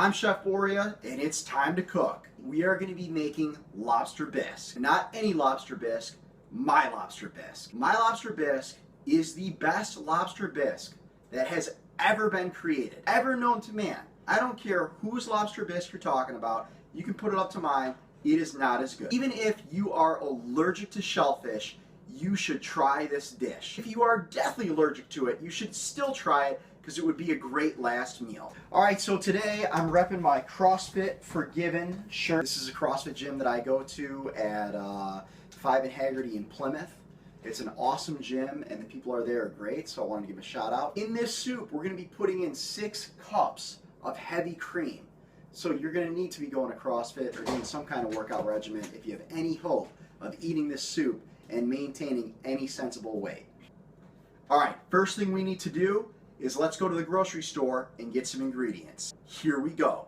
I'm Chef Boria, and it's time to cook. We are going to be making lobster bisque. Not any lobster bisque, my lobster bisque. My lobster bisque is the best lobster bisque that has ever been created, ever known to man. I don't care whose lobster bisque you're talking about, you can put it up to mine, it is not as good. Even if you are allergic to shellfish, you should try this dish. If you are deathly allergic to it, you should still try it because it would be a great last meal. All right, so today I'm repping my CrossFit Forgiven shirt. This is a CrossFit gym that I go to at 5 and Haggerty in Plymouth. It's an awesome gym and the people are there are great, so I wanted to give a shout out. In this soup, we're gonna be putting in 6 cups of heavy cream. So you're gonna need to be going to CrossFit or doing some kind of workout regimen if you have any hope of eating this soup and maintaining any sensible weight. All right, first thing we need to do is let's go to the grocery store and get some ingredients. Here we go.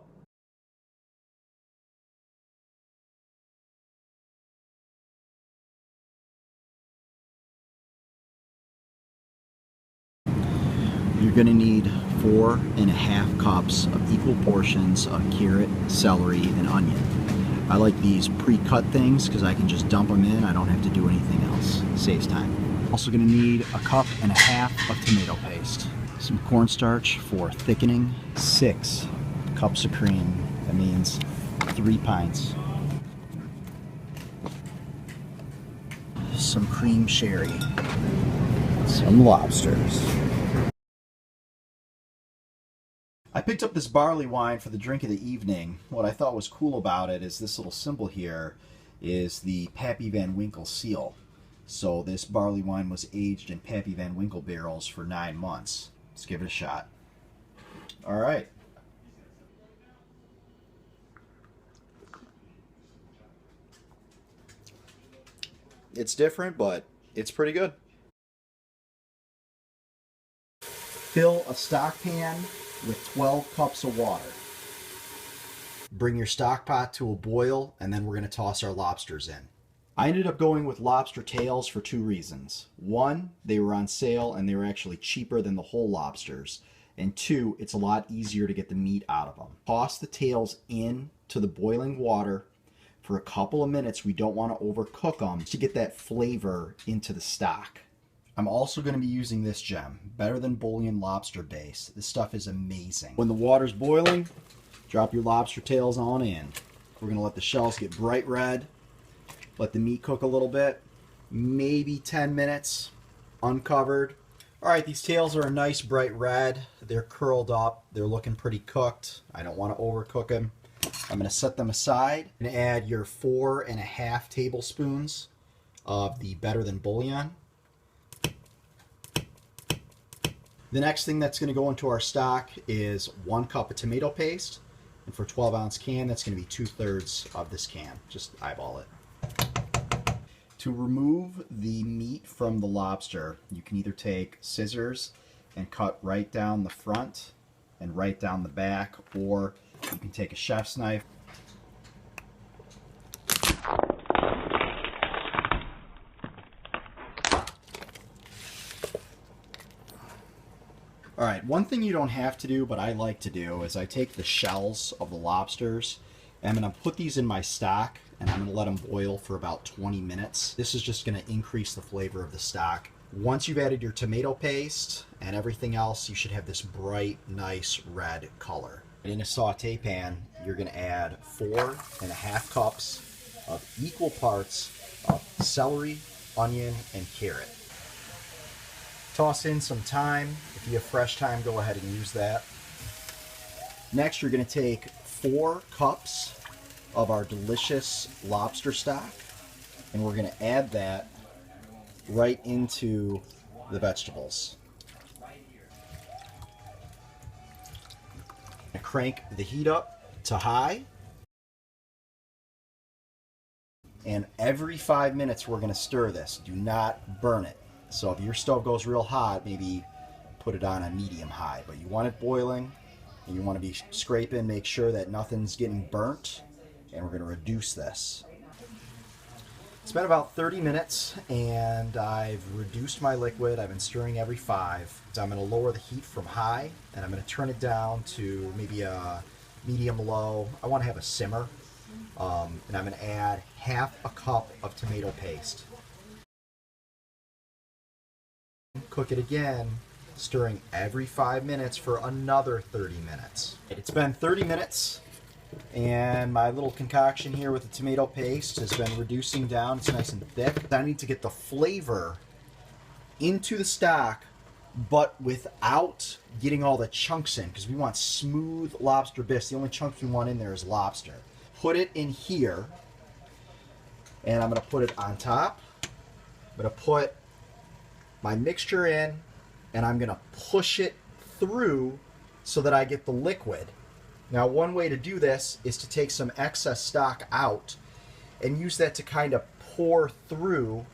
You're going to need 4.5 cups of equal portions of carrot, celery, and onion. I like these pre-cut things because I can just dump them in. I don't have to do anything else. Saves time. Also going to need 1.5 cups of tomato paste. Some cornstarch for thickening, 6 cups of cream, that means 3 pints. Some cream sherry, some lobsters. I picked up this barley wine for the drink of the evening. What I thought was cool about it is this little symbol here is the Pappy Van Winkle seal. So this barley wine was aged in Pappy Van Winkle barrels for 9 months. Let's give it a shot. All right. It's different, but it's pretty good. Fill a stock pan with 12 cups of water. Bring your stock pot to a boil, and then we're going to toss our lobsters in. I ended up going with lobster tails for 2 reasons. 1, they were on sale and they were actually cheaper than the whole lobsters. And 2, it's a lot easier to get the meat out of them. Toss the tails in to the boiling water for a couple of minutes. We don't want to overcook them to get that flavor into the stock. I'm also going to be using this gem, Better Than Bouillon Lobster Base. This stuff is amazing. When the water's boiling, drop your lobster tails on in. We're going to let the shells get bright red. Let the meat cook a little bit, maybe 10 minutes, uncovered. All right, these tails are a nice bright red. They're curled up. They're looking pretty cooked. I don't want to overcook them. I'm going to set them aside and add your 4.5 tablespoons of the Better Than Bouillon. The next thing that's going to go into our stock is 1 cup of tomato paste. And for a 12-ounce can, that's going to be 2/3 of this can. Just eyeball it. To remove the meat from the lobster, you can either take scissors and cut right down the front and right down the back, or you can take a chef's knife. All right, one thing you don't have to do, but I like to do, is I take the shells of the lobsters and I'm going to put these in my stock and I'm going to let them boil for about 20 minutes. This is just going to increase the flavor of the stock. Once you've added your tomato paste and everything else, you should have this bright, nice red color. In a saute pan, you're going to add 4.5 cups of equal parts of celery, onion, and carrot. Toss in some thyme. If you have fresh thyme, go ahead and use that. Next, you're going to take 4 cups of our delicious lobster stock, and we're going to add that right into the vegetables. Crank the heat up to high, and every 5 minutes we're going to stir this. Do not burn it. So if your stove goes real hot, maybe put it on a medium high, but you want it boiling and you want to be scraping, make sure that nothing's getting burnt, and we're going to reduce this. It's been about 30 minutes and I've reduced my liquid. I've been stirring every 5. So I'm going to lower the heat from high and I'm going to turn it down to maybe a medium-low. I want to have a simmer. And I'm going to add half a cup of tomato paste. Cook it again, stirring every 5 minutes for another 30 minutes. It's been 30 minutes, and my little concoction here with the tomato paste has been reducing down. It's nice and thick. I need to get the flavor into the stock, but without getting all the chunks in, because we want smooth lobster bisque. The only chunks we want in there is lobster. Put it in here, and I'm going to put it on top. I'm going to put my mixture in, and I'm going to push it through so that I get the liquid. Now, one way to do this is to take some excess stock out and use that to kind of pour through,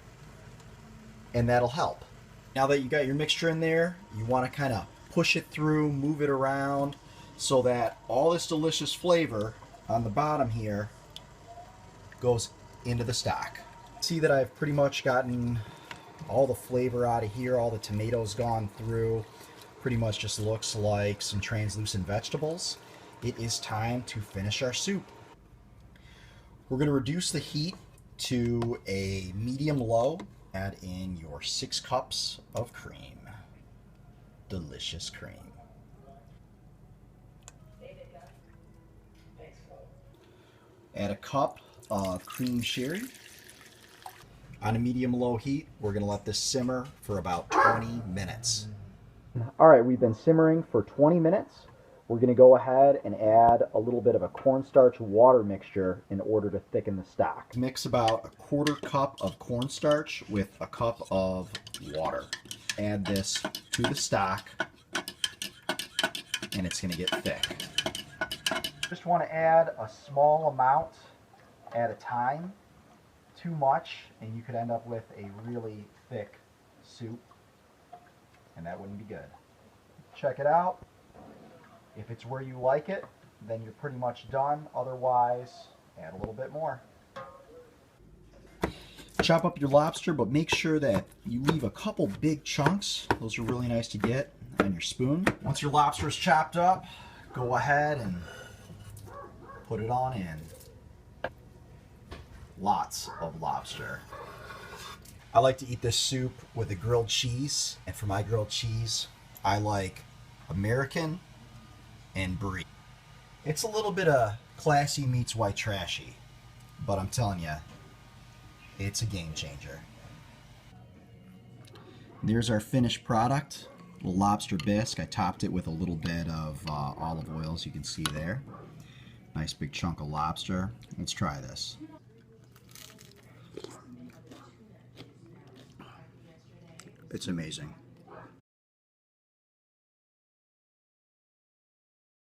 and that'll help. Now that you got your mixture in there, you want to kind of push it through, move it around, so that all this delicious flavor on the bottom here goes into the stock. See that I've pretty much gotten all the flavor out of here, all the tomatoes gone through. Pretty much just looks like some translucent vegetables. It is time to finish our soup. We're going to reduce the heat to a medium-low. Add in your 6 cups of cream. Delicious cream. Add a cup of cream sherry. On a medium-low heat, we're going to let this simmer for about 20 minutes. All right, we've been simmering for 20 minutes. We're going to go ahead and add a little bit of a cornstarch water mixture in order to thicken the stock. Mix about a 1/4 cup of cornstarch with a cup of water. Add this to the stock, and it's going to get thick. Just want to add a small amount at a time. Too much, and you could end up with a really thick soup, and that wouldn't be good. Check it out. If it's where you like it, then you're pretty much done. Otherwise, add a little bit more. Chop up your lobster, but make sure that you leave a couple big chunks. Those are really nice to get on your spoon. Once your lobster is chopped up, go ahead and put it on in. Lots of lobster. I like to eat this soup with a grilled cheese, and for my grilled cheese, I like American and Brie. It's a little bit of classy meets white trashy, but I'm telling you, it's a game changer. There's our finished product, little lobster bisque. I topped it with a little bit of olive oil, as you can see there. Nice big chunk of lobster. Let's try this. It's amazing.